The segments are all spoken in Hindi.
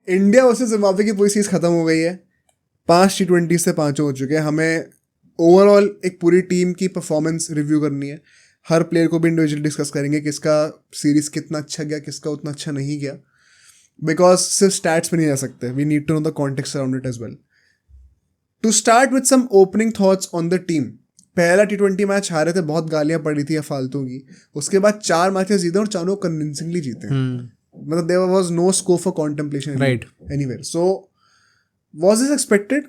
इंडिया वर्सेस जिम्बाब्वे की पूरी सीरीज खत्म हो गई है। 5 T20 से 5 हो चुके हैं। हमें ओवरऑल एक पूरी टीम की परफॉर्मेंस रिव्यू करनी है। हर प्लेयर को भी इंडिविजुअली डिस्कस करेंगे, किसका सीरीज कितना अच्छा गया, किसका उतना अच्छा नहीं गया, बिकॉज सिर्फ स्टैट्स पे नहीं जा सकते, we need to know the context around it as well. To start with some opening thoughts on the team. पहला T20 मैच हारे थे, बहुत गालियां पड़ी थी या फालतू की। उसके बाद 4 मैचेस जीते और चारों कन्विंसिंगली जीते। मतलब there was no scope for contemplation anywhere. So was this expected?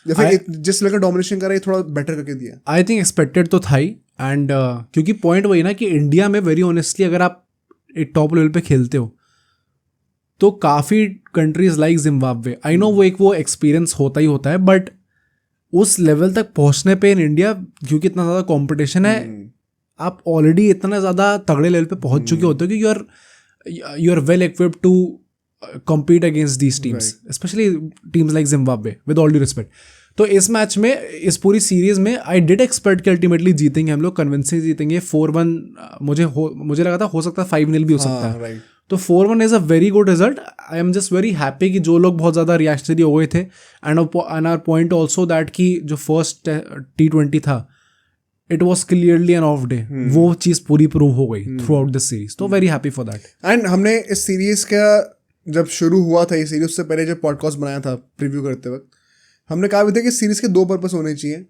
या फिर जिस लेकर डोमिनेशन कर रहा है थोड़ा बेटर करके दिया? आई थिंक एक्सपेक्टेड तो था ही। एंड क्योंकि पॉइंट वही ना कि इंडिया में वेरी ऑनेस्टली अगर आप एक टॉप लेवल पे खेलते हो तो काफ़ी countries like Zimbabwe, I know वो एक्सपीरियंस होता ही होता है, बट उस लेवल तक पहुंचने पे इन इंडिया क्योंकि इतना ज़्यादा कंपटीशन है, आप ऑलरेडी इतना ज़्यादा तगड़े लेवल पे पहुंच चुके होते हो कि you are well equipped to compete against these teams, especially teams like Zimbabwe, with all due respect. तो इस मैच में, इस पूरी सीरीज में आई डिड एक्सपेक्ट कि अल्टीमेटली जीतेंगे हम लोग, कन्विंसिंग जीतेंगे 4-1। मुझे लगा था हो सकता है 5-0 भी हो सकता है। तो 4-1 is a very good result. I am just very happy कि जो लोग बहुत ज़्यादा रिएक्शनरी हो गए थे, and our point also that कि जो फर्स्ट T20 था it was clearly an off day, वो चीज़ पूरी प्रूव हो गई थ्रू आउट दिस सीरीज। तो very happy for that. And हमने इस सीरीज का जब शुरू हुआ था, ये सीरीज उससे पहले जब पॉडकास्ट बनाया था प्रीव्यू करते वक्त, हमने कहा भी था कि सीरीज के 2 पर्पस होने चाहिए।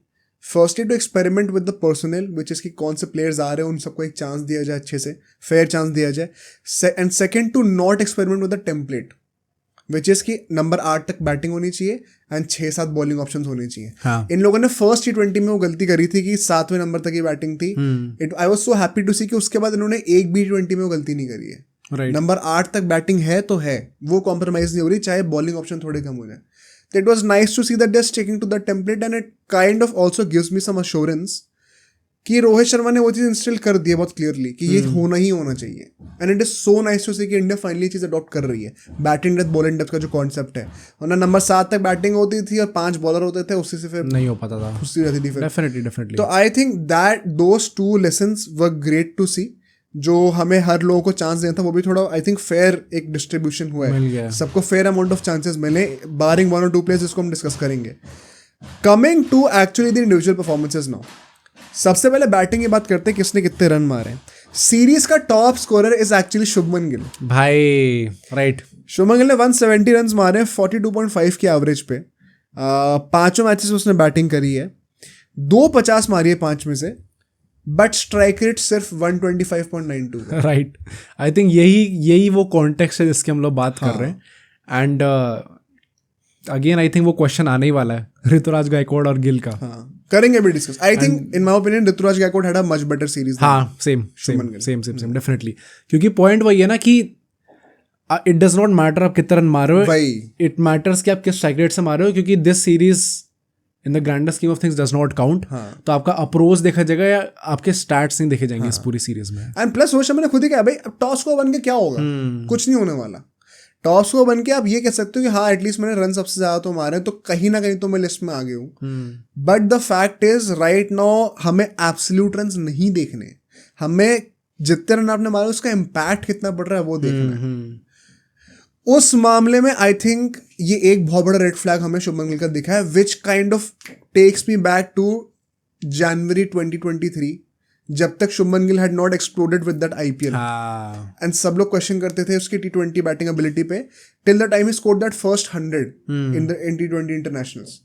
Firstly to experiment with the personnel, which is कि कौन से प्लेयर्स आ रहे हैं, उन सबको एक चांस दिया जाए, अच्छे से फेयर चांस दिया जाए। And second to not experiment with the template, which is कि नंबर 8 तक बैटिंग होनी चाहिए एंड 6-7 बॉलिंग ऑप्शन होने चाहिए। हाँ. इन लोगों ने फर्स्ट T20 में वो गलती करी थी कि 7वें नंबर तक की बैटिंग थी। I was so happy to see कि उसके बाद इन्होंने एक भी T20 में वो गलती नहीं करी है। नंबर 8 तक बैटिंग है तो है, वो कॉम्प्रोमाइज नहीं हो रही, चाहे बॉलिंग ऑप्शन थोड़े कम हो जाए। तो it was nice to see that they are sticking to the template, and it kind of also gives me some assurance कि रोहित शर्मा ने वो चीज़ इंस्टिल कर दी है बहुत क्लियरली कि ये होना ही होना चाहिए। And it is so nice to see कि इंडिया फाइनली चीज़ अडॉप्ट कर रही है, बैटिंग डेप्थ बॉलिंग डेप्थ का जो कॉन्सेप्ट है। वरना नंबर 7 तक बैटिंग होती थी और 5 बॉलर होते थे, उससे से फिर नहीं हो पाता था, खुशी रहती थी फिर। डेफिनेटली। तो I think that those 2 lessons were great to see. जो हमें हर लोगों को चांस देना था वो भी थोड़ा आई थिंक फेयर एक डिस्ट्रीब्यूशन हुआ है, सबको फेयर अमाउंट ऑफ चांसेस मिले, बारिंग 1 और 2 प्लेयर्स जिसको हम डिस्कस करेंगे। Coming to actually the individual performances now, सबसे पहले बैटिंग की बात करते हैं, किसने कितने रन मारे। सीरीज का top scorer is actually Shubman Gill भाई, राइट। शुभमन गिल ने 170 रन मारे 42.5 की एवरेज पे। 5 मैचेस उसने बैटिंग करी है, 250 मारी है 5 में से, बट स्ट्राइक रेट सिर्फ 125.92। राइट। आई थिंक यही वो कॉन्टेक्स्ट है जिसकी हम लोग बात कर रहे हैं। एंड अगेन आई थिंक वो क्वेश्चन आने ही वाला है ऋतुराज गायकवाड़ और गिल का। करेंगे भी discuss. I think in my opinion Ruturaj Gaikwad had a much better series. हाँ, सेम डेफिनेटली। क्योंकि पॉइंट वही है ना कि इट डज नॉट मैटर आप कितना रन मार रहे हो, इट मैटर्स कि आप किस स्ट्राइक रेट से मार रहे हो, क्योंकि this series in the grander scheme of things does not count. तो आपका अप्रोच देखा जाएगा या आपके स्टैट्स नहीं देखे जाएंगे इस पूरी सीरीज में। एंड प्लस रोहित शर्मा ने खुद ही कहा भाई टॉस को बन के क्या होगा, कुछ नहीं होने वाला। टॉस को बन के आप ये कह सकते हो कि हाँ एटलीस्ट मैंने रन सबसे ज्यादा तो मारे, तो कहीं ना कहीं तो मैं लिस्ट में आ गया हूँ। But the fact is right now हमें एब्सोल्यूट रन नहीं देखने, हमें जितने रन आपने मारे उसका इम्पैक्ट कितना पड़ रहा है वो देखना है। उस मामले में आई थिंक ये एक बहुत बड़ा रेड फ्लैग हमें शुभमन गिल का दिखा है, which kind of takes me back to January 2023, जब तक Shubman Gill had not exploded with that IPL। And सब लोग क्वेश्चन करते थे उसकी T20 बैटिंग एबिलिटी पे, till the time he scored that first 100 in T20 internationals.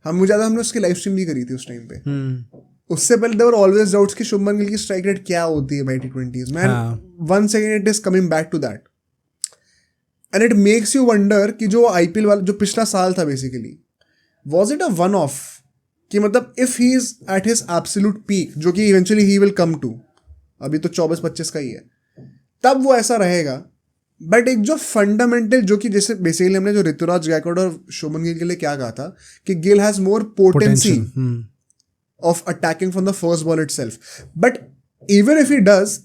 हमने उसकी लाइव स्ट्रीम भी करी थी उस टाइम पे। उससे पहले देयर वर ऑलवेज डाउट्स कि शुभमन गिल की स्ट्राइक रेट क्या होती है भाई T20s में। Once again it is coming back to that, and it makes you wonder कि जो IPL वाला जो पिछला साल था basically, was it a one off कि मतलब if he is at his absolute peak, जो कि eventually he will come to, अभी तो 24-25 का ही है, तब वो ऐसा रहेगा। बट एक जो फंडामेंटल, जो कि जैसे बेसिकली हमने जो ऋतुराज गायकवाड़ और शुभमन गिल के लिए क्या कहा था कि Gill has more potency of attacking from the first ball itself, but even if he does,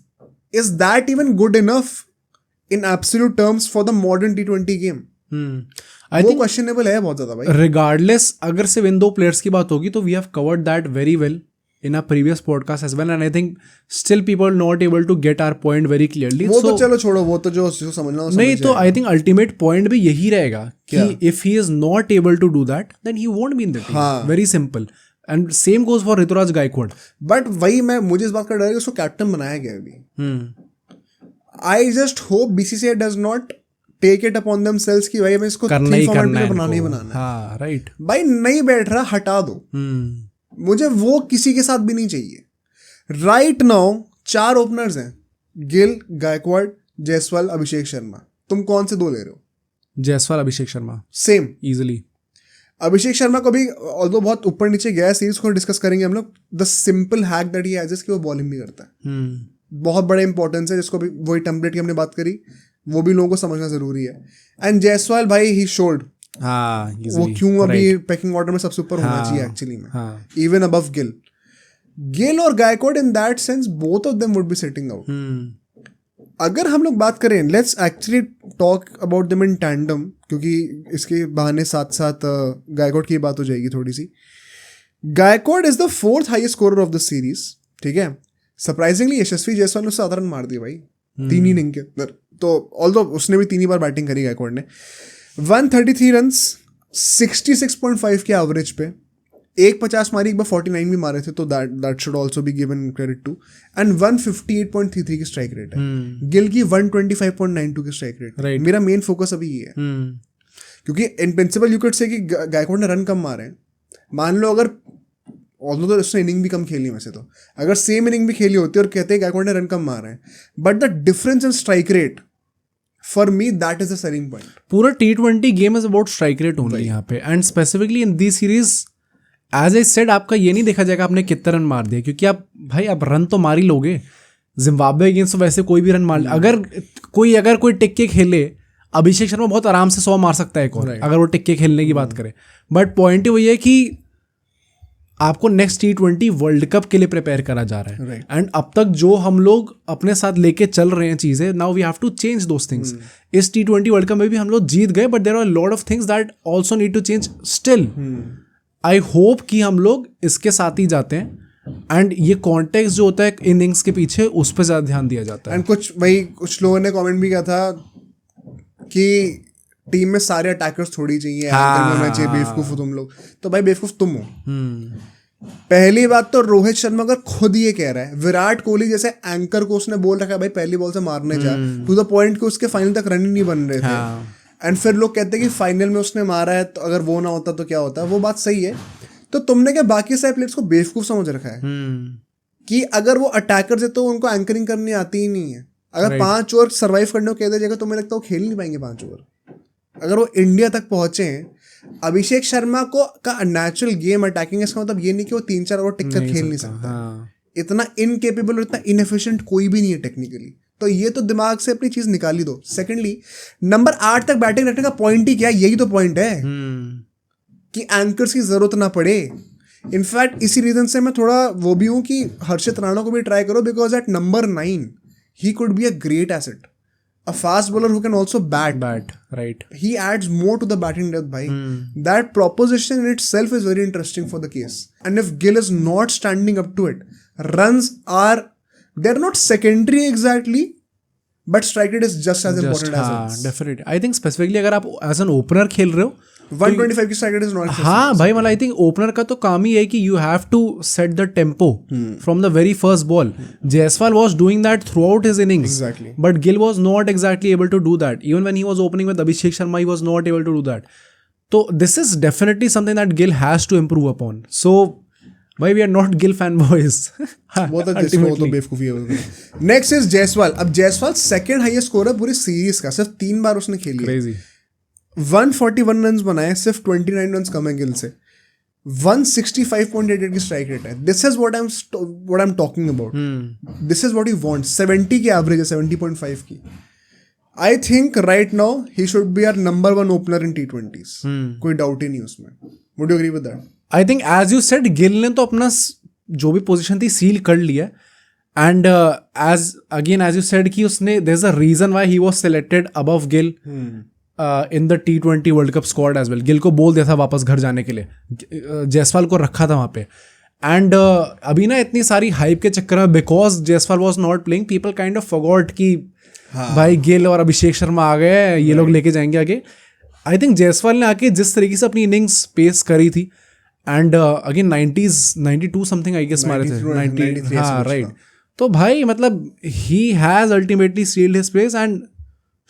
is that even good enough in absolute terms for the modern T20 game? I वो think questionable है बहुत ज़्यादा भाई। Regardless, अगर सिर्फ इन 2 प्लेयर्स की बात होगी तो we have covered that very well in a previous podcast as well, and I think still people are not able to get our point very clearly. वो तो चलो छोड़ो, वो तो जो समझना हो नहीं, तो I think ultimate point भी यही रहेगा कि if he is not able to do that, then he won't be in the team. Very simple. And same goes for Rituraj Gaikwad. But वही मुझे इस बात का डर है कि उसको कैप्टन बनाया गया अभी. I just hope BCCI does not take it upon themselves कि भाई मैं इसको करना ही करना है, बनाना ही बनाना है. हाँ, right. भाई नहीं बैठ रहा, हटा दो. मुझे वो किसी के साथ भी नहीं चाहिए. राइट नाउ 4 ओपनर्स हैं, गिल, गायकवाड, जायसवाल, अभिषेक शर्मा. तुम कौन से 2 ले रहे हो? जायसवाल, अभिषेक शर्मा. Same easily. अभिषेक शर्मा को भी ऑल्दो बहुत ऊपर नीचे गया सीरीज को डिस्कस करेंगे हम लोग. The simple hack that he has कि वो बॉलिंग भी करता है. बहुत बड़ा इंपॉर्टेंस है, जिसको भी वही टेम्पलेट की हमने बात करी, वो भी लोगों को समझना जरूरी है. एंड जायसवाल भाई ही शोड वो क्यों अभी पैकिंग ऑर्डर में सबसे ऊपर होना चाहिए एक्चुअली में, इवन अबव गिल. गिल और Gaikwad in that sense both of them would be sitting out. अगर हम लोग बात करें, let's actually talk about them in tandem, क्योंकि इसके बहाने साथ साथ गायकवाड की बात हो जाएगी थोड़ी सी. Gaikwad is the 4th highest scorer of the series. ठीक है, सरप्राइजिंगली यशस्वी जायसवाल ने उससे 7 रन मार दिए भाई 3 इनिंग के अंदर. तो ऑल्दो उसने भी 3 ही बार बैटिंग करी गायकवाड ने. 133 रन्स 66.5 के एवरेज पे, 150 मारी, एक बार 49 भी मारे थे, तो that should also be given credit to. And 158.33 की स्ट्राइक रेट है. गिल की 125.92 की स्ट्राइक रेट. मेरा मेन फोकस अभी ये है, क्योंकि in principle you can say कि गायकवाड ने रन कम मारे हैं. मान लो अगर ऑल्दो तो उसने इनिंग भी कम खेली वैसे, तो अगर सेम इनिंग भी खेली होती और कहते हैं गायकवाड ने रन कम मारे हैं, but the difference in strike rate for me that is the selling point. पूरा T20 game is about strike rate only यहाँ पे. And specifically in this series as I said, आपका ये नहीं देखा जाएगा आपने कितने रन मार दिए, क्योंकि आप रन तो मार ही लोगे. जिम्बाब्वे अगेंस्ट वैसे कोई भी रन मार, अगर कोई टिक्के खेले, अभिषेक शर्मा बहुत आराम से 100 मार सकता है एक और, अगर वो टिक्के खेलने की बात करें. बट पॉइंट ही वही है कि आपको नेक्स्ट T20 वर्ल्ड कप के लिए प्रिपेयर करा जा रहा है. एंड अब तक जो हम लोग अपने साथ लेके चल रहे हैं चीजें, now we have to change those things. इस T20 वर्ल्ड कप में भी हम लोग जीत गए, but there are lot of things that also need to change still. I hope कि हम लोग इसके साथ ही जाते हैं, एंड ये कॉन्टेक्स्ट जो होता है इनिंग्स के पीछे, उस पर ज्यादा ध्यान दिया जाता है. एंड कुछ लोगों ने कमेंट भी किया था कि टीम में सारे अटैकर्स थोड़ी चाहिए, एंकर में होना चाहिए, बेवकूफ हो तुम लोग. तो भाई बेवकूफ तुम हो. पहली बात तो रोहित शर्मा अगर खुद ये कह रहा है, विराट कोहली जैसे एंकर को उसने बोल रखा है भाई पहली बॉल से मारने जा, टू द पॉइंट कि उसके फाइनल तक रन ही नहीं बन रहे थे. एंड फिर लोग कहते हैं कि फाइनल में उसने मारा है, तो अगर वो ना होता तो क्या होता. वो बात सही है. तो तुमने क्या बाकी सारे प्लेयर्स को बेवकूफ समझ रखा है कि अगर वो अटैकर है तो उनको एंकरिंग करनी आती ही नहीं है. अगर 5 ओवर सर्वाइव करने को कह दिया जाएगा तो मुझे लगता है वो खेल नहीं पाएंगे 5 ओवर. अगर वो इंडिया तक पहुंचे हैं, अभिषेक शर्मा को का नेचुरल गेम अटैकिंग, इसका मतलब ये नहीं कि वो 3-4 ओवर टिक कर खेल नहीं सकता. इतना इनकेपेबल और इतना इनएफिशिएंट कोई भी नहीं है टेक्निकली. तो ये तो दिमाग से अपनी चीज निकाल ही दो. सेकेंडली, नंबर 8 तक बैटिंग रखने का पॉइंट ही क्या है? यही तो पॉइंट है कि एंकर्स की जरूरत ना पड़े. इनफैक्ट इसी रीजन से मैं थोड़ा वो भी हूँ कि हर्षित राणा को भी ट्राई करो, because at number 9 he could be a great asset. A fast bowler who can also bat, right? He adds more to the batting depth, bhai. That proposition in itself is very interesting for the case. And if Gill is not standing up to it, runs they're not secondary exactly, but strike rate is just as important as runs. Definitely. I think specifically अगर आप as an opener खेल रहे हो, 125 की स्ट्राइक रेट इज नॉट. हाँ भाई, मतलब आई थिंक ओपनर का तो काम ही है कि you have to set the tempo from the very first ball. Jaiswal was doing that throughout his innings, but Gill was not exactly able to do that. Even when he was opening with Abhishek Sharma, he was not able to do that. तो this is definitely something that Gill has to improve upon. So भाई we are not Gill fan boys. वो तो बेवकूफी है. Next is Jaiswal. अब जायसवाल सेकंड हाईएस्ट स्कोरर पूरी सीरीज का, सिर्फ 3 बार उसने खेली. क्रेजी. 141 रन बनाए, सिर्फ 29 रन कम है गिल से. 165.88 की स्ट्राइक रेट है. This is what I am talking about. This is what you want. 70 की एवरेज है, 70.5 की. I think right now he should be our number 1 opener in T20s. कोई डाउट ही नहीं उसमें. Would you agree with that? I think as you said, Gill ने तो अपना जो भी पोजीशन थी सील कर लिया. एंड एज यू सेड कि उसने, there is a reason why he was selected above Gill in the T20 world cup squad as well. Gill को बोल दिया था वापस घर जाने के लिए, जायसवाल को रखा था वहाँ पे. एंड अभी ना इतनी सारी हाइप के चक्कर में because Jaiswal was not playing people kind of forgot कि भाई गिल और अभिषेक शर्मा आ गए, ये लोग लेके जाएंगे आगे. आई थिंक जायसवाल ने आके जिस तरीके से अपनी इनिंग्स पेस करी थी and again 92 something I guess मारे थे 90. हाँ राइट. तो भाई मतलब he has ultimately sealed his place and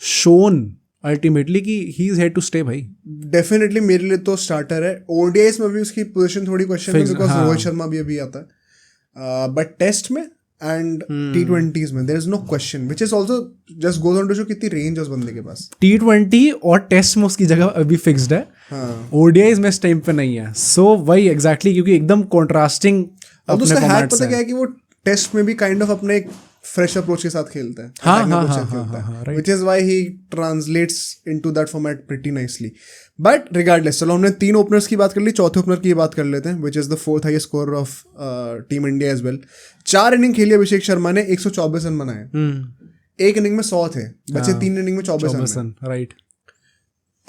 shown ultimately कि he is here to stay भाई. डेफिनेटली मेरे लिए तो स्टार्टर है. ओडीआईस में भी उसकी पोजीशन थोड़ी क्वेश्चन है बिकॉज रोहित शर्मा भी अभी आता है, बट टेस्ट में एंड T20s में there is no question, which is also just goes on to show कितनी रेंज है उस बंदे के पास. T20 और टेस्ट में उसकी जगह अभी फिक्स्ड है. हाँ. ODIs में इस टाइम पे नहीं है. सो वही एग्जैक्टली क्योंकि एकदम कॉन्ट्रास्टिंग अपने फॉर्मेट से. पता क्या है कि वो टेस्ट में भी काइंड ऑफ अपने एक फ्रेश अप्रोच के साथ खेलता है. हाँ, which is why he translates into that format pretty nicely. But regardless, चलो हमने 3 ओपनर्स की बात कर ली, चौथे ओपनर की बात कर लेते हैं, which is the 4th highest scorer of Team India as well. 4 inning खेली अभिषेक शर्मा ने, 124 रन बनाए. एक इनिंग में 100 थे, बचे 3 इनिंग में 24 रन. राइट.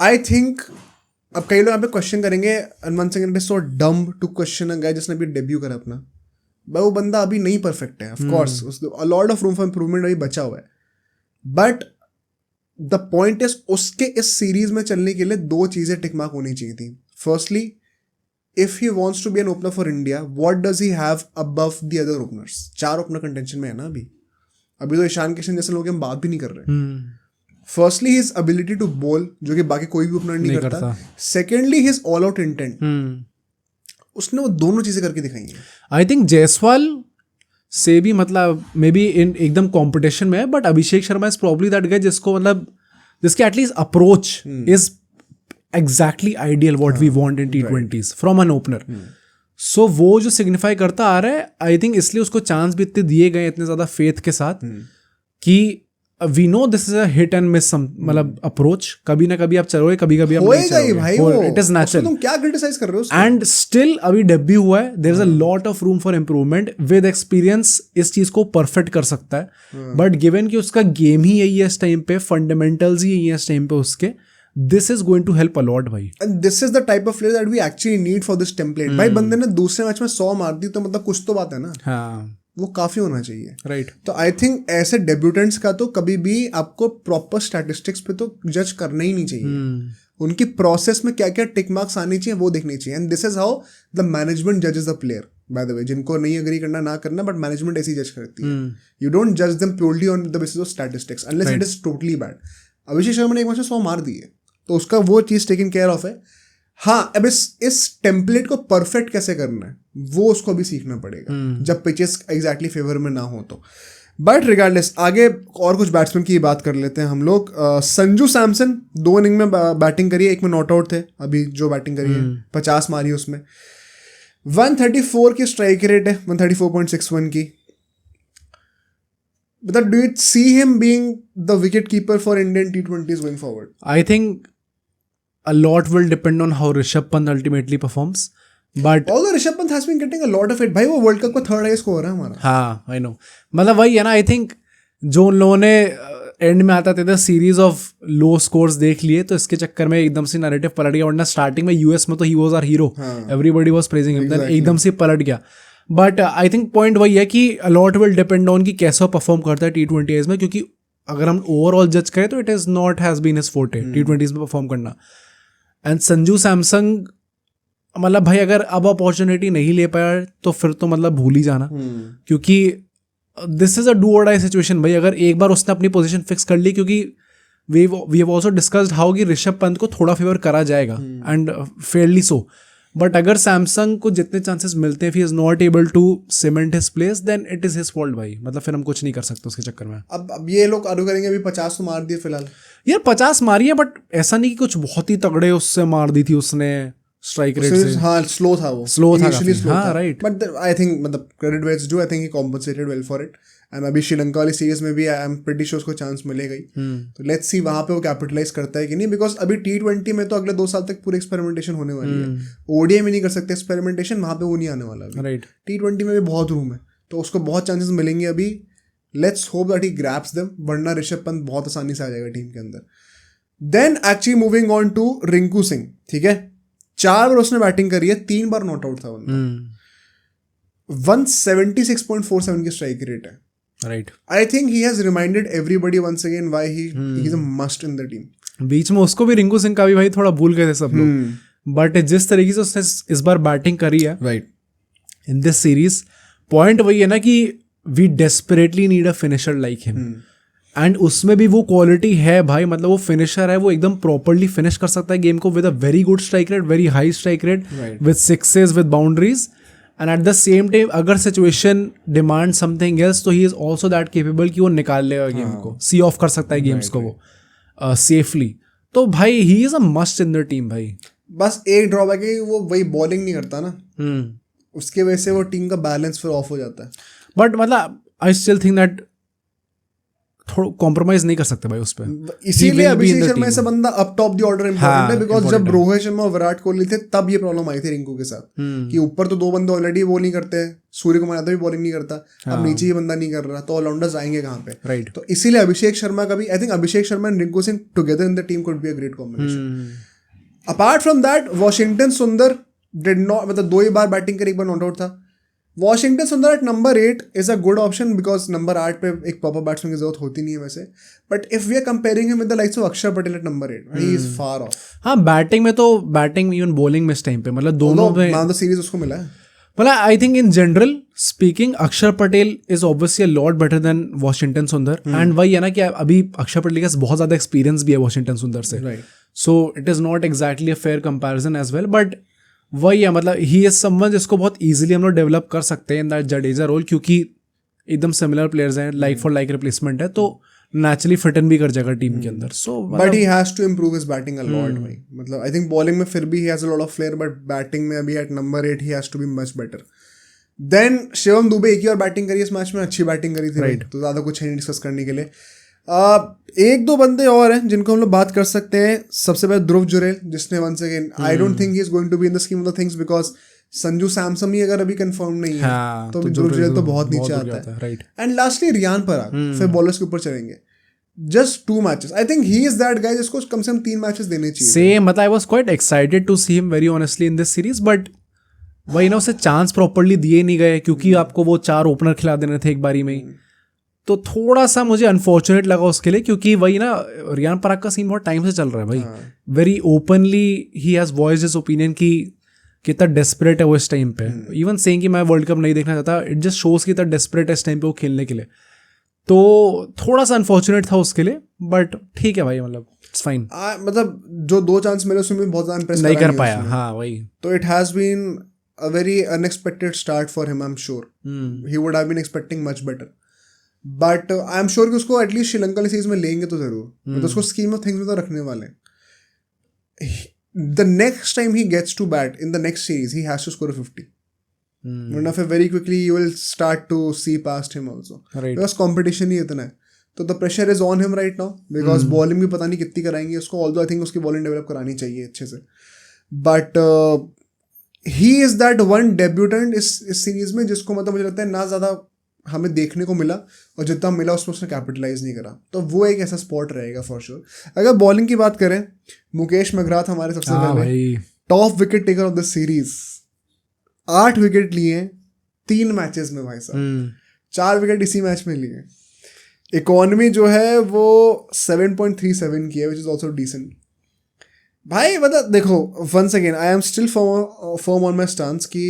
आई थिंक अब कई लोग यहाँ पे क्वेश्चन करेंगे, हनुमान सिंह इट इज सो डम टू क्वेश्चन अ गाय जिसने अभी डेब्यू करा अपना. वो बंदा अभी नहीं परफेक्ट है, of course a lot of room for improvement अभी बचा हुआ है. बट द पॉइंट इज उसके इस सीरीज में चलने के लिए 2 चीजें टिक मार्क होनी चाहिए थी. Firstly, if he wants to be an opener for India, what does he have above the other openers. 4 opener contention में है ना अभी तो ईशान किशन जैसे लोग हम बात भी नहीं कर रहे. Firstly his ability to bowl, जो कि बाकी कोई भी ओपनर नहीं करता. Secondly his all out intent, उसने वो दोनों चीजें करके दिखाई हैं. आई थिंक जायसवाल से भी मतलब मे बी इन एकदम कंपटीशन में है, but Abhishek Sharma is probably that guy जिसको मतलब जिसके at least approach is exactly ideal what we want in T20s from an opener. So वो जो सिग्निफाई करता आ रहा है, आई थिंक इसलिए उसको चांस भी इतने दिए गए इतने ज्यादा फेथ के साथ कि we know this is a hit and miss मतलब अप्रोच. कभी ना कभी आप चलोगे, कभी कभी आप नहीं चलोगे. It is natural. तुम क्या क्रिटिसाइज कर रहे हो? एंड स्टिल अभी डेब्यू हुआ है. There is a lot of room for improvement. With experience इस चीज को परफेक्ट कर सकता है. बट गिवन कि उसका गेम ही यही है इस टाइम पे, फंडामेंटल्स ही यही है इस टाइम पे उसके, this is going to help a lot भाई. And this is the type of player that we actually need for this template. भाई बंदे ने दूसरे मैच में 100 मार दी तो मतलब कुछ तो बात है ना. हाँ, वो काफी होना चाहिए. राइट. तो आई थिंक ऐसे डेब्यूटेंट्स का तो कभी भी आपको प्रॉपर स्टैटिस्टिक्स पे तो जज करना ही नहीं चाहिए. उनकी प्रोसेस में क्या क्या टिक मार्क्स आनी चाहिए वो देखनी चाहिए. And this is how the management जजेस the player. By the way, जिनको नहीं एग्री करना ना करना, बट मैनेजमेंट ऐसी जज करती है. यू डोंट जज them purely on the basis of statistics unless it is totally bad. Abhishek Sharma ने एक मैच में 100 मार दिए तो उसका वो चीज टेकन केयर ऑफ है. हाँ, अब इस टेम्पलेट को परफेक्ट कैसे करना है वो उसको अभी सीखना पड़ेगा जब पिचेस एग्जैक्टली फेवर में ना हो तो. बट रिगार्डलेस आगे और कुछ बैट्समैन की बात कर लेते हैं हम लोग. संजू सैमसन 2 इनिंग में बैटिंग करी है, एक में नॉट आउट थे. अभी जो बैटिंग करी है 50 मारी उसमें. 134 की स्ट्राइक रेट है, 134.61 की. But do you see him being the wicket keeper for Indian T20s going forward? I think a lot will depend on how Rishabh Pant ultimately performs. But although Rishabh Pant has been getting a lot of it, भाई वो वर्ल्ड कप का 3rd हाईएस्ट स्कोर है हमारा. हाँ, I know. मतलब वही है ना. आई थिंक जो उन लोगों ने एंड में आता था सीरीज ऑफ लो स्कोर्स देख लिए तो इसके चक्कर में एकदम से नैरेटिव पलट गया. वरना स्टार्टिंग में यूएस में तो he was our hero, everybody was praising him. एकदम से पलट गया. बट आई थिंक पॉइंट वही है कि अलॉट विल डिपेंड ऑन कि कैसा परफॉर्म करता है T20s में, क्योंकि अगर हम ओवरऑल जज करें तो it is not has been his forte T20s में परफॉर्म करना. एंड संजू सैमसंग मतलब भाई अगर अब अपॉर्चुनिटी नहीं ले पाया तो फिर तो मतलब भूल ही जाना. क्योंकि दिस इज़ अ डू और डाई सिचुएशन भाई. अगर एक बार उसने अपनी पोजीशन फिक्स कर ली, क्योंकि we have also discussed how कि ऋषभ पंत को थोड़ा फेवर करा जाएगा एंड फेयरली सो. बट अगर सैमसंग को जितने चांसेस मिलते हैं, if he is not able to cement his place, then it is his fault भाई. मतलब फिर हम कुछ नहीं कर सकते उसके चक्कर में. अब ये लोग आर्ग्यू करेंगे अभी 50 तो मार दिए फिलहाल. यार 50 मारी है, बट ऐसा नहीं कि कुछ बहुत ही तगड़े उससे मार दी थी उसने स्ट्राइक रेट से. हाँ, स्लो था वो. स्लो था. हाँ, राइट. बट आई थिंक मतलब credit where is due. I think he compensated well for it. And अभी श्रीलंका वाली सीरीज में भी आई एम प्रीटी श्योर उसको चांस मिलेगा ही. तो लेट्स सी वहां पे वो कैपिटलाइज करता है कि नहीं. बिकॉज अभी T20 में तो अगले 2 साल तक पूरी एक्सपेरिमेंटेशन होने वाली है. ओडीआई में नहीं कर सकते एक्सपेरिमेंटेशन, वहां पे वो नहीं आने वाला. राइट. T20 में भी बहुत रूम है तो उसको बहुत चांसेस मिलेंगे अभी. Let's hope that he grabs them, वरना ऋषभ पंत बहुत आसानी से आ जाएगा टीम के अंदर. Then actually moving on to Rinku Singh. ठीक है, 4 बार उसने बैटिंग करी है, 3 बार नॉट आउट था बंदा. 176.47 की स्ट्राइक रेट है. Right. I think he has reminded everybody once again why he's a must in the team. बीच में उसको भी रिंकू सिंह का भी भाई थोड़ा भूल गए थे सब लोग, बट जिस तरीके से उसने इस बार बैटिंग करी है Right. In this series, point वही है ना कि we desperately need a finisher like him, and उसमें भी वो क्वालिटी है भाई. मतलब वो फिनिशर है, वो एकदम प्रॉपरली फिनिश कर सकता है गेम को with a very good strike rate, very high strike rate, with sixes, with boundaries, and at the same time अगर सिचुएशन डिमांड समथिंग एल्स तो he is also that capable कि वो निकाल लेगा गेम को, सी ऑफ कर सकता है गेम्स को वो सेफली. तो भाई ही is a must in the team भाई. बस एक ड्रॉबैक है, वो वही बॉलिंग नहीं करता ना, उसके वजह से वो टीम का बैलेंस फिर ऑफ हो जाता है. बट मतलब आई स्टिल थिंक दैट थोड़ा कॉम्प्रोमाइज नहीं कर सकते भाई उस पर. इसीलिए अभिषेक शर्मा ऐसा बंदा up top the order important है, बिकॉज जब रोहित शर्मा और विराट कोहली थे तब ये प्रॉब्लम आई थी रिंकू के साथ कि ऊपर तो दो बंदे ऑलरेडी बॉलिंग करते हैं, सूर्य कुमार यादव भी बॉलिंग नहीं करता, अब नीचे ही बंदा नहीं कर रहा, तो ऑलराउंडर्स आएंगे कहाँ पे. राइट. तो इसीलिए अभिषेक शर्मा का भी, I think Abhishek Sharma and Rinku Singh together in the team could be a great combination. Apart from that Washington Sundar did not, मतलब 2 ही बार बैटिंग कर एक बार नॉट आउट था. Washington Sundar at number 8 is a good option because number 8 पे एक प्रॉपर बैट्समैन की जरूरत होती नहीं है वैसे, but if we are comparing him with the likes of Akshar Patel at number 8, he is far off. हाँ, बैटिंग में तो, बैटिंग इवन बॉलिंग में इस टाइम पे मतलब दोनों में मैन ऑफ द सीरीज उसको मिला है. मतलब I think in general speaking Akshar Patel is obviously a lot better than Washington Sundar, and वही है ना कि अभी अक्षर पटेल के पास बहुत ज्यादा एक्सपीरियंस भी है वॉशिंगटन सुंदर से, so it is not exactly a fair comparison as well, but वही है मतलब ही इज समवन जिसको बहुत इजीली हम लोग डेवलप कर सकते हैं इन दैट जडेजा रोल, क्योंकि एकदम सिमिलर प्लेयर्स हैं, लाइक फॉर लाइक रिप्लेसमेंट है, तो नेचुरली फिट इन भी कर जाएगा टीम के अंदर. So but he has to improve his batting a lot भाई. मतलब आई थिंक बॉलिंग में फिर भी he has a lot of flair, but batting में अभी at number 8 he has to be much better. Then Shivam Dube एक ही और बैटिंग करी इस मैच में, अच्छी बैटिंग करी थी, राइट, तो ज्यादा कुछ है नहीं डिस्कस करने के लिए. एक दो बंदे और हैं जिनको हम लोग बात कर सकते हैं. सबसे पहले ध्रुव जुरेल, जिसने once again, I don't think he is going to be in the scheme of the things because Sanju Samson ही अगर अभी कंफर्म नहीं है, तो ध्रुव जुरेल तो बहुत नीचे आता है. एंड लास्टली रियान पराग, फिर बॉलर्स के ऊपर चलेंगे. Just 2 matches, I think he is that guy जिसको कम से कम 3 मैचेस देने चाहिए. सेम, मतलब I was quite excited to see him very honestly in this series, but वही ना उसे चांस प्रॉपर्ली दिए नहीं गए, क्योंकि आपको वो 4 ओपनर खिला देने थे एक बारी में ही, तो थोड़ा सा मुझे अनफॉर्चुनेट लगा उसके लिए, क्योंकि वही ना रियान पराग का सीन बहुत टाइम से चल रहा है भाई. Very openly he has voiced his opinion कि कितना डेस्परेट है वो इस टाइम पे, इवन सेइंग कि मैं वर्ल्ड कप नहीं देखना चाहता. इट जस्ट शोज कितना डेस्परेट है इस टाइम पे वो खेलने के लिए. तो थोड़ा सा अनफॉर्चुनेट था उसके लिए, बट ठीक है भाई, मतलब इट्स फाइन. मतलब जो 2 चांस मिले उसमें भी बहुत ज्यादा इंप्रेस नहीं कर पाया. हाँ वही, तो it has been a very unexpected start for him. I'm sure he would have been expecting much better, but I'm sure कि उसको एटलीस्ट श्रीलंका सीरीज में लेंगे तो जरूर, तो उसको स्कीम ऑफ थिंग्स में तो रखने वाले हैं. The next time he gets to bat in the next series, he has to score a 50. वरना फिर very quickly you will start to see past him also, because competition ही इतना है. तो the pressure is on him right now, because bowling भी पता नहीं कितनी कराएंगे उसको, although I think उसकी bowling डेवलप करानी चाहिए अच्छे से, but he is that one debutant इस सीरीज में जिसको मतलब मुझे लगता है ना ज्यादा हमें देखने को मिला, और जितना मिला उसमें उसने कैपिटलाइज नहीं करा, तो वो एक ऐसा स्पॉट रहेगा फॉर श्योर. अगर बॉलिंग की बात करें, मुकेश मगराथ हमारे सबसे पहले top wicket taker of the series. 8 wicket लिए 3 मैचेस में भाई साहब, 4 विकेट इसी मैच में लिए. इकोनॉमी जो है वो 7.37 की है, विच इज ऑल्सो डिसेंट भाई. मतलब देखो, once again I am still firm on my stance कि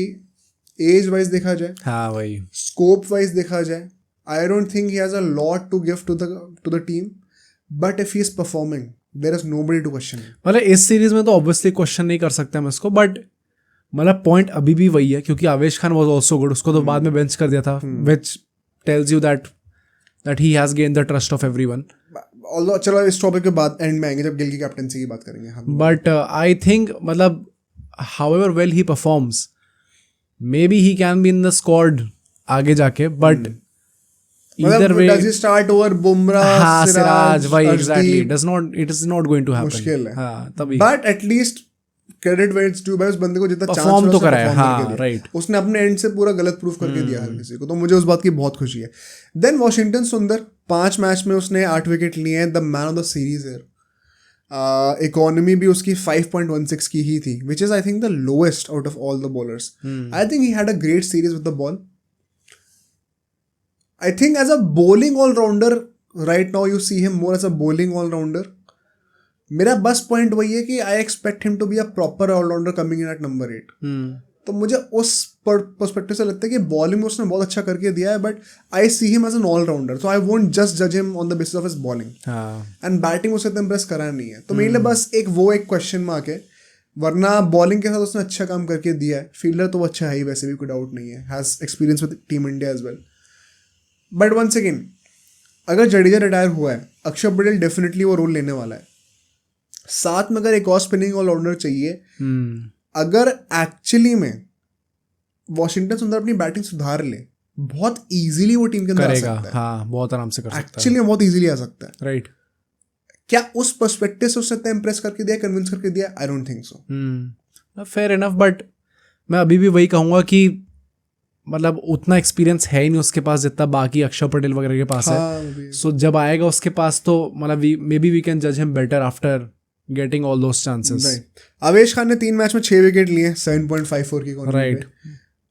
एज वाइज देखा जाए, हाँ भाई, स्कोप वाइज देखा जाए, I don't think he has a lot to give to the team, but if he is performing there is nobody to question. मतलब इस सीरीज में तो ऑब्वियसली क्वेश्चन नहीं कर सकते हम इसको, बट मतलब पॉइंट अभी भी वही है, क्योंकि आवेश खान वाज आल्सो गुड, उसको तो बाद में बेंच कर दिया था, which tells you that he has gained the trust of everyone. चलो इस टॉपिक के बाद एंड में आएंगे जब गिल की कैप्टनसी की बात करेंगे. बट आई थिंक मतलब however well he performs, may be he can be in the squad आगे जाके, but either way does he start over Bumrah, Siraj, भाई exactly, it is not going to happen. मुश्किल है. हाँ तभी, but at least credit where it's due भाई, उस बंदे को जितना चांस परफॉर्म तो कराया. हाँ राइट, उसने अपने एंड से पूरा गलत प्रूफ करके दिया हर किसी को, तो मुझे उस बात की बहुत खुशी है. देन वॉशिंगटन सुंदर 5 मैच में उसने 8 विकेट लिए हैं, the man of the series है. इकोनॉमी भी उसकी 5.16 की ही थी, which is I think the lowest out of all the bowlers. I think he had a great series with the ball. I think as a bowling all-rounder, right now you see him more as a bowling all-rounder. मेरा बस पॉइंट वही है कि I expect him to be a proper allrounder coming in at number 8. तो मुझे उस पर्सपेक्टिव से लगता है कि बॉलिंग में उसने बहुत अच्छा करके दिया है, but I see him as an all-rounder, so I won't just जज him on the basis of his bowling. And batting उससे इतना इम्प्रेस करा नहीं है, तो मेरे लिए बस एक क्वेश्चन मार्क है. वरना बॉलिंग के साथ उसने अच्छा काम करके दिया है. फील्डर तो वो अच्छा है ही, वैसे भी कोई डाउट नहीं है. Has experience with team India as well. But once again, अगर जडेजा रिटायर हुआ है, अक्षर पटेल डेफिनेटली वो रोल लेने वाला है. साथ में अगर एक और स्पिनिंग ऑलराउंडर चाहिए, अगर एक्चुअली में वॉशिंगटन सुंदर अपनी बैटिंग सुधार ले, बहुत इजीली वो टीम के अंदर आ सकता है. हाँ, बहुत आराम से कर सकता है. एक्चुअली बहुत इजीली आ सकता है. राइट. क्या उस पर्सपेक्टिव से उसने इतना इम्प्रेस करके दिया, कन्विंस करके दिया? आई don't think so. Fair enough, but मैं अभी भी वही कहूंगा कि मतलब उतना एक्सपीरियंस है ही नहीं उसके पास जितना बाकी अक्षर पटेल वगैरह के पास है. सो जब आएगा उसके पास तो मतलब मे बी वी कैन जज him better after getting all those chances. आवेश खान ने 3 मैच में 6 विकेट लिए, 7.54 की economy. Right.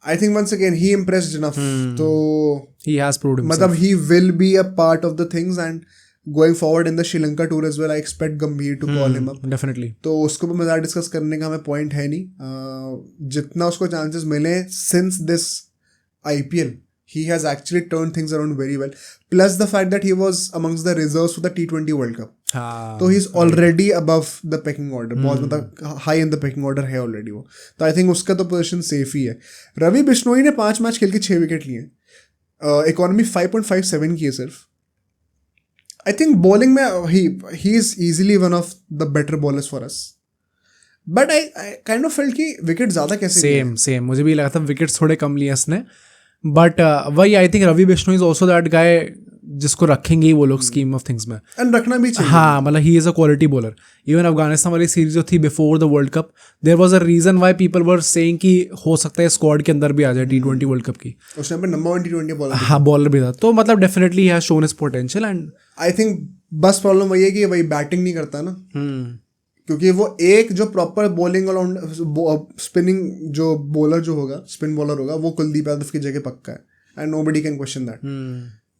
I think once again he impressed enough, तो ही हैज प्रूव्ड हिमसेल्फ. मतलब he will be a part of the things, and going forward in the Sri Lanka tour as well I expect Gambhir to call him up. Definitely. तो उसको भी मज़ा डिस्कस करने का हमें पॉइंट है नहीं. जितना उसको चांसेस मिले since this IPL, he has actually turned things around very well. Plus the fact that he was amongst the reserves for the T20 World Cup. So he's already above the pecking order. बहुत मतलब high in the pecking order है already वो. तो I think उसका तो पोजीशन सेफ ही है. रवि बिश्नोई ने 5 मैच खेल के 6 विकेट लिए. इकोनॉमी 5.57 की है सिर्फ. I think bowling में he is easily one of the better bowlers for us. But I kind of felt कि विकेट ज़्यादा कैसे. सेम मुझे भी लगा था विकेट्स थोड़े कम लिए इसने. बट वही I think Ravi Bishnoi is also that guy जिसको रखेंगे वो लोग स्कीम ऑफ थिंग्स में. एंड रखना भी चाहिए. हाँ, मतलब he is a quality bowler. Even Afghanistan वाली सीरीज जो थी before the world cup, there was a reason why people were saying कि हो सकता है स्क्वाड के अंदर भी आ जाए T20 वर्ल्ड कप की. उस टाइम पे नंबर 1 T20 बॉलर. हाँ, बॉलर भी था. तो मतलब definitely he has shown his potential. And I think बस प्रॉब्लम वही है कि भाई बैटिंग नहीं करता ना. क्योंकि वो एक जो प्रॉपर बॉलिंग स्पिनिंग जो बॉलर जो होगा, स्पिन बॉलर होगा, वो कुलदीप यादव की जगह पक्का है. And nobody can question that.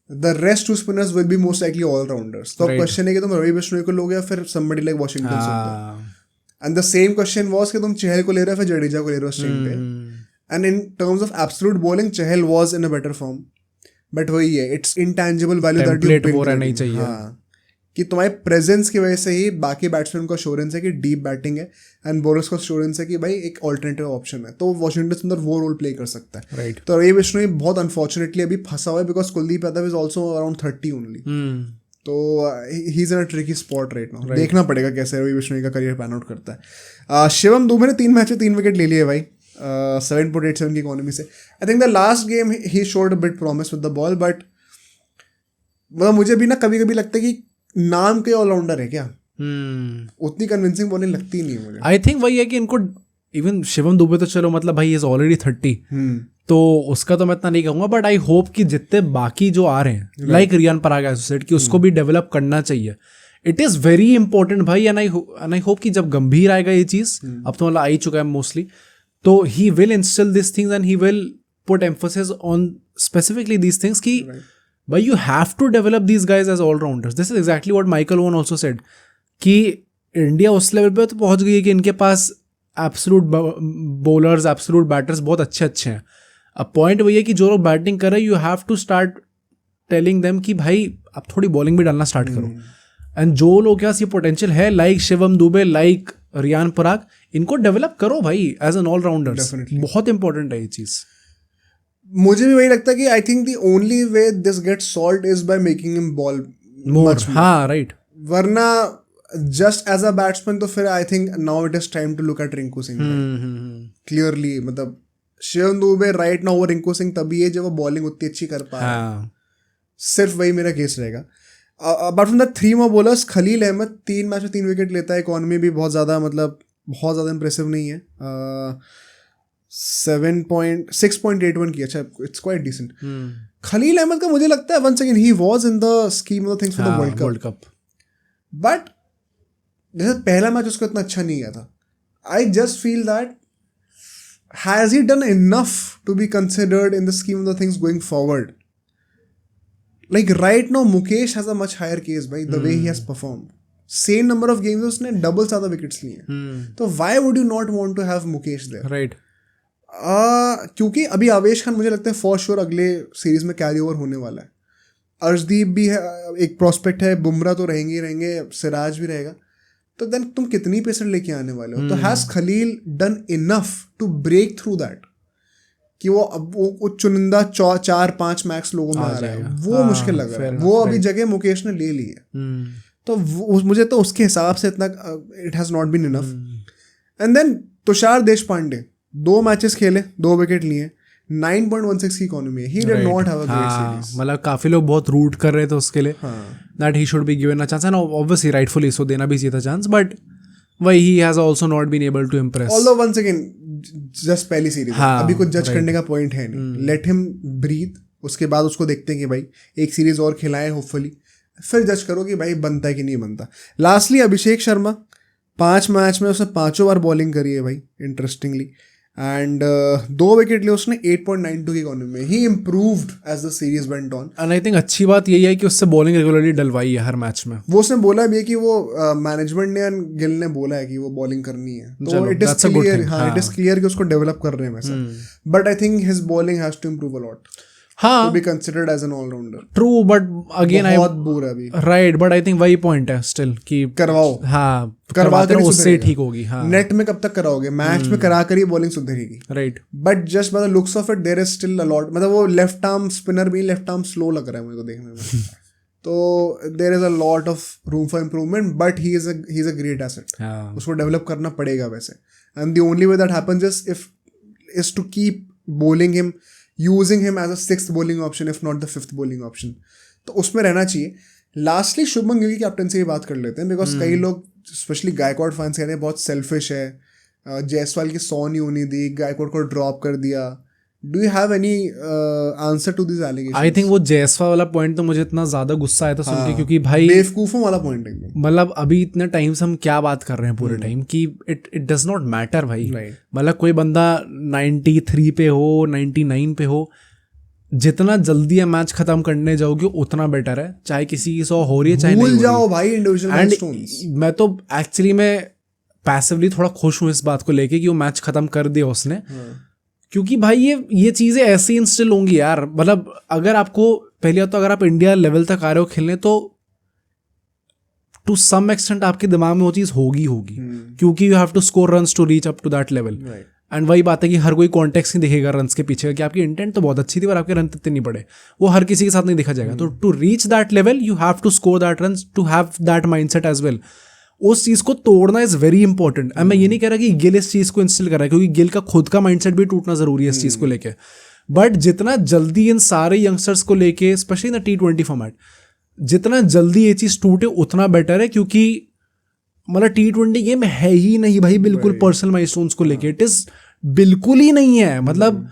The rest 2 spinners will be most likely all-rounders. तो क्वेश्चन है कि तुम रवि बिश्नोई को लोगे या फिर somebody like Washington सुंदर. And the same question was कि तुम चहल को ले रहे हो फिर जडेजा को ले रहे हो स्ट्रिंग पे. And in terms of absolute bowling, Chahal was in a better form. But वही है, it's intangible value that you build. नहीं चाहिए. हाँ, कि तुम्हारे प्रेजेंस की वजह से ही बाकी बैट्समैन को एश्योरेंस है कि डीप बैटिंग है, एंड बॉलर्स को एश्योरेंस है कि भाई एक ऑल्टरनेटिव ऑप्शन है. तो वॉशिंगटन सुंदर वो रोल प्ले कर सकता है. राइट. तो रवि बिश्नोई बहुत अनफॉर्चुनेटली अभी फंसा हुआ है because Kuldeep Yadav is also around 30 only. तो he is in a tricky spot right now. देखना पड़ेगा कैसे रवि बिश्नोई का करियर पैन आउट करता है. शिवम दुबे ने 3 मैच में 3 विकेट ले लिए भाई, 7.87 की इकोनॉमी से. आई think the last game he showed a bit promise with the ball, but मतलब मुझे भी ना कभी कभी लगता है कि नाम के ऑलराउंडर है क्या, उतनी कन्विंसिंग बॉलिंग लगती नहीं है मुझे. आई थिंक वही है कि इनको इवन शिवम दुबे तो चलो मतलब भाई इज ऑलरेडी 30, तो उसका तो मैं इतना नहीं कहूँगा. बट आई होप कि जितने बाकी जो आ रहे हैं लाइक रियान पराग एसोसिएट की, उसको भी डेवलप करना चाहिए. इट इज़ वेरी इंपॉर्टेंट भाई. एंड आई होप कि जब गंभीर आएगा ये चीज़, अब तो मतलब आ ही चुका है मोस्टली, तो he will instil this things and he will put emphasis on specifically these things कि but you have to develop these guys as all-rounders. This is exactly what Michael Owen also said, कि इंडिया उस लेवल पे तो पहुंच गई है कि इनके पास एब्सोल्यूट बॉलर्स, एब्सोल्यूट बैटर्स बहुत अच्छे हैं. अब पॉइंट वही है कि जो लोग बैटिंग कर रहे हैं, you have to start telling them कि भाई अब थोड़ी बॉलिंग भी डालना स्टार्ट करो. एंड जो लोग के पास ये पोटेंशियल है, लाइक शिवम दुबे, लाइक रियान पराग, इनको डेवलप करो भाई एज एन ऑलराउंडर. बहुत इंपॉर्टेंट है ये चीज़. मुझे भी वही लगता है कि I think the only way this get solved is by making him bowl more. हाँ, राइट. वरना जस्ट एज अ बैट्समैन तो फिर I think now it is time to look at Rinku Singh clearly. मतलब शिवम दुबे राइट नाउ वो रिंकू सिंह तभी है जब वो बॉलिंग उतनी अच्छी कर पा रहा है. सिर्फ वही मेरा केस रहेगा. Apart from the 3 more bowlers, Khaleel Ahmed 3 match में 3 विकेट लेता है. इकॉनमी भी बहुत ज़्यादा इंप्रेसिव नहीं है. 6.81 की. अच्छा, it's quite decent. Khaleel Ahmed का मुझे लगता है once again he was in the scheme of things for the world cup. But जैसे पहला मैच उसका इतना अच्छा नहीं गया था. I just feel that has he done enough to be considered in the scheme of the things going forward. like right now Mukesh has a much higher case भाई, the way he has performed. Same number of games उसने double ज़्यादा wickets लिए हैं. तो why would you not want to have Mukesh there? Right. क्योंकि अभी आवेश खान मुझे लगता है फॉर श्योर अगले सीरीज में कैरी ओवर होने वाला है. अर्शदीप भी है, एक प्रोस्पेक्ट है, बुमराह तो रहेंगे ही रहेंगे, सिराज भी रहेगा. तो देन तुम कितनी पेसर लेके आने वाले हो? तो has Khaleel done enough to break through that कि वो अब वो चुनिंदा 4-5 मैक्स लोगों में आ रहा है, वो मुश्किल लग रहा है. वो अभी जगह मुकेश ने ले ली है. तो मुझे तो उसके हिसाब से इतना it has not been enough. And then Tushar Deshpande 2 matches खेले, 2 विकेट लिए, 9.16 की इकोनॉमी है. He did not have a great series. मतलब काफी लोग बहुत रूट कर रहे थे उसके लिए that he should be given a chance, and obviously rightfully so देना भी चाहिए था चांस, बट वही he has also not been able to impress. Although once again just पहली सीरीज है, अभी कुछ जज करने का पॉइंट है नहीं. लेट हिम ब्रीथ, उसके बाद उसको देखते हैं कि भाई एक सीरीज और खिलाएं होपफुली, फिर जज करो कि भाई बनता है कि नहीं बनता. लास्टली अभिषेक शर्मा 5 मैच में उसने 5 बार बॉलिंग करी है भाई, इंटरेस्टिंगली, एंड 2 विकेट लिए उसने 8.92 की इकोनॉमी में. He improved as the series went on. And I think अच्छी बात यही है कि उससे बॉलिंग रेगुलरली डलवाई है हर मैच में. वो उसने बोला भी है कि वो मैनेजमेंट ने गिल ने बोला है कि वो बॉलिंग करनी है, तो इट इज क्लियर. हाँ, इट इज क्लियर कि उसको डेवलप कर रहे हैं वैसे. But I think his bowling has to improve a lot to be considered as an all-rounder. True, but again बहुत बुर है अभी. Right, but I think वही point है still कि करवाओ. हाँ, करवा कर उससे ठीक होगी. हाँ. नेट में कब तक कराओगे? मैच में करा कर ही bowling सुधरेगी. Right. But just by the looks of it, there is still a lot. मतलब वो लेफ्ट आर्म स्पिनर भी लेफ्ट आर्म स्लो लग रहा है मुझे को देखने में. तो there is a lot of room for improvement, but he is a great asset. उसको डेवलप करना पड़ेगा वैसे. And the only way that happens is to keep bowling him, using him as a 6th bowling option if not the 5th bowling option. तो उसमें रहना चाहिए. लास्टली शुभमन गिल की कैप्टनसी की बात कर लेते हैं, बिकॉज कई लोग स्पेशली गायकवाड फैंस कह रहे हैं बहुत सेल्फिश है, जायसवाल की 100 नहीं होनी दी, गायकवाड को ड्रॉप कर दिया. Do you have any answer to this allegations? I think वो जायसवाल वाला पॉइंट तो मुझे इतना ज्यादा गुस्सा आया था सुन के, क्योंकि भाई बेवकूफों वाला पॉइंट है. मतलब अभी इतने टाइम से हम क्या बात कर रहे हैं पूरे टाइम कि इट डज नॉट मैटर भाई. मतलब कोई बंदा 93 पे हो, 99 पे हो, जितना जल्दी मैच खत्म करने जाओगे उतना बेटर है. चाहे किसी की 100 हो रही है चाहे नहीं, भूल जाओ भाई इंडिविजुअल माइलस्टोन्स. मैं तो एक्चुअली मैं पैसिवली थोड़ा खुश हूँ इस बात को लेके कि वो मैच खत्म कर दिया उसने. क्योंकि भाई ये चीजें ऐसे ही इंस्टिल होंगी यार. मतलब अगर आपको पहले तो अगर आप इंडिया लेवल तक आ रहे हो खेलने, तो टू सम एक्सटेंट आपके दिमाग में वो चीज होगी क्योंकि you have to score runs to reach up to that level. And वही बात है कि हर कोई कॉन्टेक्स्ट नहीं दिखेगा रन्स के पीछे कि आपकी इंटेंट तो बहुत अच्छी थी पर आपके रन इतने नहीं पड़े, वो हर किसी के साथ नहीं देखा जाएगा. तो to reach that level you have to score that runs, to have that mindset as well. उस चीज को तोड़ना इज वेरी इंपॉर्टेंट. मैं ये नहीं कह रहा कि गिल इस चीज को इंस्टिल कर रहा है, क्योंकि गिल का खुद का माइंडसेट भी टूटना जरूरी है इस चीज को लेके. बट जितना जल्दी इन सारे यंगस्टर्स को लेके, स्पेशली इन T20 फॉर्मेट, जितना जल्दी ये चीज टूटे उतना बेटर है. क्योंकि मतलब T20 गेम है ही नहीं भाई बिल्कुल पर्सनल माइलस्टोन्स को लेके. इट इज बिल्कुल ही नहीं है. मतलब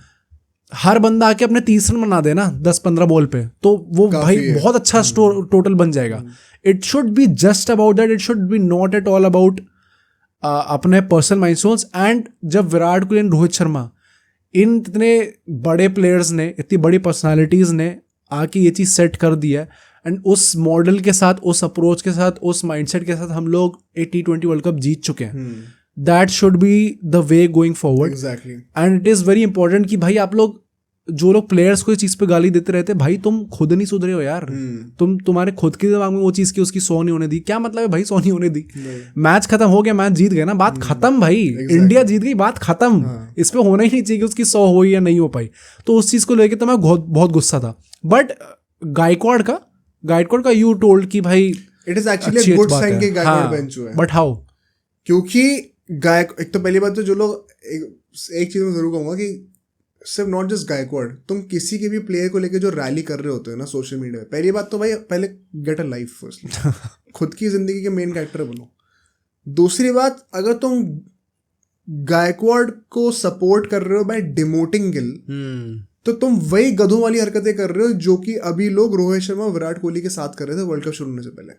हर बंदा आके अपने 30 रन बना देना 10-15 बॉल पे, तो वो भाई बहुत अच्छा टोटल बन जाएगा. It should be just about that. It should be not at all about अपने पर्सनल माइलस्टोन्स. एंड जब विराट कोहली एंड रोहित शर्मा, इन इतने बड़े प्लेयर्स ने, इतनी बड़ी पर्सनालिटीज ने आके ये चीज सेट कर दी है, एंड उस मॉडल के साथ, उस अप्रोच के साथ, उस माइंडसेट के साथ हम लोग T20 वर्ल्ड कप जीत चुके हैं. That should be the way going forward. And it is very important कि भाई आप लोग, जो लोग प्लेयर्स को इस चीज पे गाली देते रहते, भाई तुम खुद नहीं सुधरे हो यार. तुम्हारे खुद के दिमाग में वो चीज की उसकी 100 नहीं होने दी. क्या मतलब है भाई 100 नहीं होने दी? मैच खत्म हो गया, मैच जीत गए ना, बात खत्म भाई. इंडिया जीत गई, बात खत्म. इस पे होना ही नहीं चाहिए कि उसकी 100 हो या नहीं हो पाई. तो उस चीज को लेके तो मैं बहुत गुस्सा था. बट गायकवाड का यू टोल्ड कि भाई it is actually a good sign कि गायकवाड बेंच हुआ है. But how? क्योंकि एक तो पहली बात तो जो लोग, एक चीज मैं जरूर कहूंगा कि सिर्फ नॉट जस्ट गायकवाड, तुम किसी के भी प्लेयर को लेके जो रैली कर रहे होते हो ना सोशल मीडिया पे, पहली बात तो भाई पहले गेट अ लाइफ फर्स्टली. खुद की जिंदगी के मेन कैरेक्टर बनो. दूसरी बात, अगर तुम गायकवाड को सपोर्ट कर रहे हो बाय डिमोटिंग गिल, तो तुम वही गधों वाली हरकतें कर रहे हो जो कि अभी लोग रोहित शर्मा विराट कोहली के साथ कर रहे थे वर्ल्ड कप शुरू होने से पहले.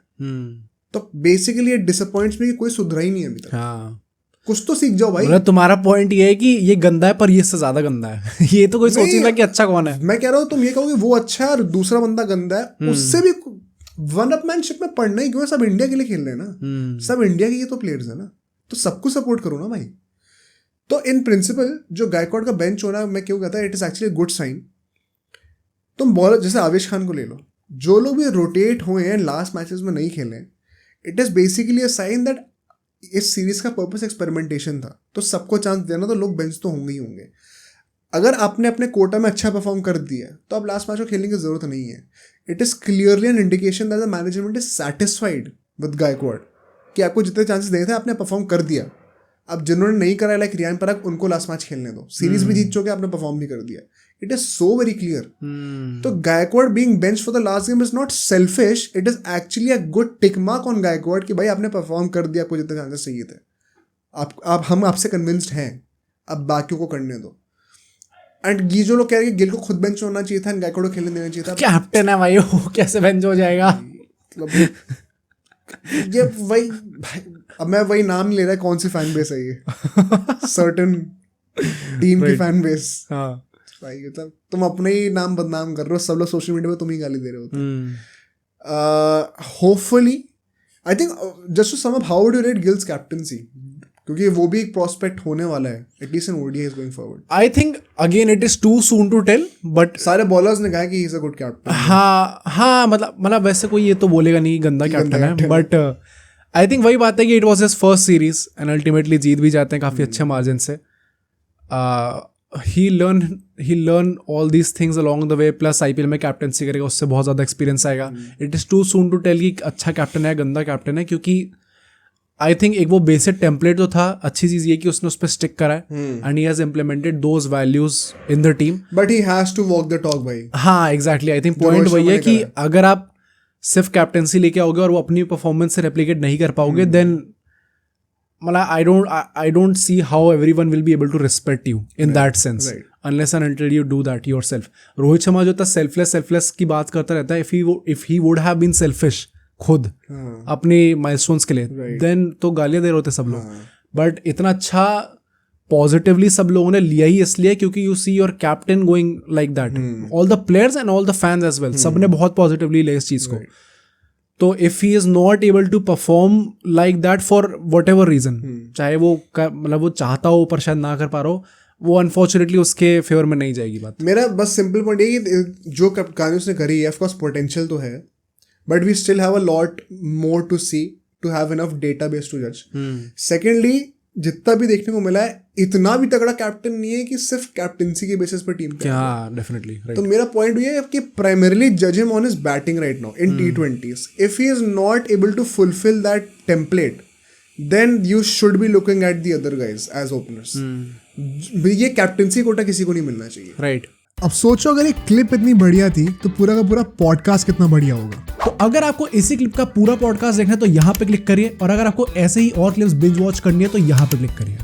तो बेसिकली ये डिसअपॉइंट्स में कि कोई सुधरा ही नहीं है अभी तक. कुछ तो सीख जाओ भाई। मतलब तुम्हारा पॉइंट ये है कि ये गंदा है पर ये इससे ज्यादा गंदा है। ये तो कोई सोच नहीं रहा कि अच्छा कौन है। मैं कह रहा हूँ तुम ये कहोगे वो अच्छा है और दूसरा बंदा गंदा है, उससे भी वन अपमैनशिप में पढ़ना ही क्यों है? सब इंडिया के लिए खेल रहे हैं ना, सब इंडिया के ये तो प्लेयर्स है ना, तो सबको सपोर्ट करो ना भाई। तो इन प्रिंसिपल जो गायकवाड का बेंच होना, मैं क्यों कहता है it is actually good sign. तुम बॉलर जैसे आवेश खान को ले लो, जो लोग भी रोटेट हुए हैं लास्ट मैचेस में नहीं खेले, it is basically a sign that इस सीरीज का पर्पस एक्सपेरिमेंटेशन था, तो सबको चांस देना, तो लोग बेंच तो होंगे ही होंगे। अगर आपने अपने कोटा में अच्छा परफॉर्म कर दिया तो अब लास्ट मैच को खेलने की जरूरत नहीं है। It is clearly an indication that the management is satisfied with Gaikwad कि आपको जितने चांसेस देने थे आपने परफॉर्म कर दिया। अब जिन्होंने नहीं करा लाइक रियान पराग, उनको लास्ट मैच खेलने दो, सीरीज भी जीत चुके, आपने परफॉर्म भी कर दिया। It is so very clear. तो Gaikwad being bench for the last game is not selfish, it is actually a good tick mark on Gaikwad कि भाई आपने परफॉर्म कर दिया, आपको जितने चांसेस चाहिए थे, आप हम आपसे कन्विंस्ड हैं, अब बाकियों को करने दो। एंड ये जो लोग कह रहे हैं कि गिल को खुद बेंच होना चाहिए था, गायकवाड को खेलने देना चाहिए था, कैप्टन है भाई वो, कैसे बेंच हो जाएगा? ये वही, अब मैं वही नाम नहीं ले रहा कौन सी फैन बेस है ये, सर्टेन टीम की फैन बेस। भाई मतलब तुम अपने ही नाम बदनाम कर रहे हो, सब लोग सोशल मीडिया पे तुम ही गाली दे रहे होते। Hopefully I think just to sum up, how would you rate Gill's captaincy, क्योंकि वो भी एक प्रोस्पेक्ट होने वाला है at least in ODI going forward. I think again it is too soon to tell, but सारे बॉलर्स ने कहा कि he is a good captain. हाँ मतलब वैसे कोई ये तो बोलेगा नहीं गंदा कैप्टन है, बट आई थिंक वही बात है कि it was his first series and ultimately जीत भी जाते हैं काफी अच्छे मार्जिन से। He learn all these things along the way, plus IPL में कैप्टनसी करेगा, उससे बहुत ज़्यादा एक्सपीरियंस आएगा। It is too soon to tell कि अच्छा कैप्टन है गंदा कैप्टन है, क्योंकि आई थिंक एक वो बेसिक टेम्पलेट जो था, अच्छी चीज़ ये कि उसने उस पर स्टिक करा है and he has implemented those values in the team, but he has to walk the talk भाई। हाँ एग्जैक्टली, आई थिंक पॉइंट वही है कि अगर आप सिर्फ कैप्टनसी लेके आओगे और वो अपनी परफॉर्मेंस से रेप्लिकेट नहीं कर पाओगे, देन मतलब I don't see how everyone will be able to respect you in that sense, unless and until you do that yourself. Rohit Sharma जो था selfless की बात करता रहता है, if he would have been selfish खुद अपने माइलस्टोन्स के लिए, then तो गालियां दे रहे होते सब लोग, बट इतना अच्छा पॉजिटिवली सब लोगों ने लिया ही इसलिए क्योंकि you see your captain going like that, all the players and all the fans as well, सबने बहुत पॉजिटिवली लिया इस चीज को। तो if he is not able to perform like that for whatever reason, चाहे वो मतलब वो चाहता हो पर शायद ना कर पा रहा हो, वो अनफॉर्चुनेटली उसके फेवर में नहीं जाएगी बात। मेरा बस सिंपल पॉइंट ये कि जो कहानी उसने करी है, ऑफकोर्स पोटेंशियल तो है, but we still have a lot more to see to have enough database to जज। सेकेंडली, जितना भी देखने को मिला है, इतना भी तगड़ा कैप्टन नहीं है कि सिर्फ कैप्टनसी के बेसिस पर टीम क्या, डेफिनेटली। तो मेरा पॉइंट ये है कि प्राइमरीली जज him on his batting right now in T20s. If he is not able to fulfill that template, then you should be looking at the other guys as openers. ये कैप्टनसी कोटा किसी को नहीं मिलना चाहिए, राइट। अब सोचो अगर एक क्लिप इतनी बढ़िया थी तो पूरा का पूरा पॉडकास्ट कितना बढ़िया होगा। तो अगर आपको इसी क्लिप का पूरा पॉडकास्ट देखना है तो यहाँ पे क्लिक करिए, और अगर आपको ऐसे ही और क्लिप्स बिंज वॉच करनी है तो यहाँ पे क्लिक करिए।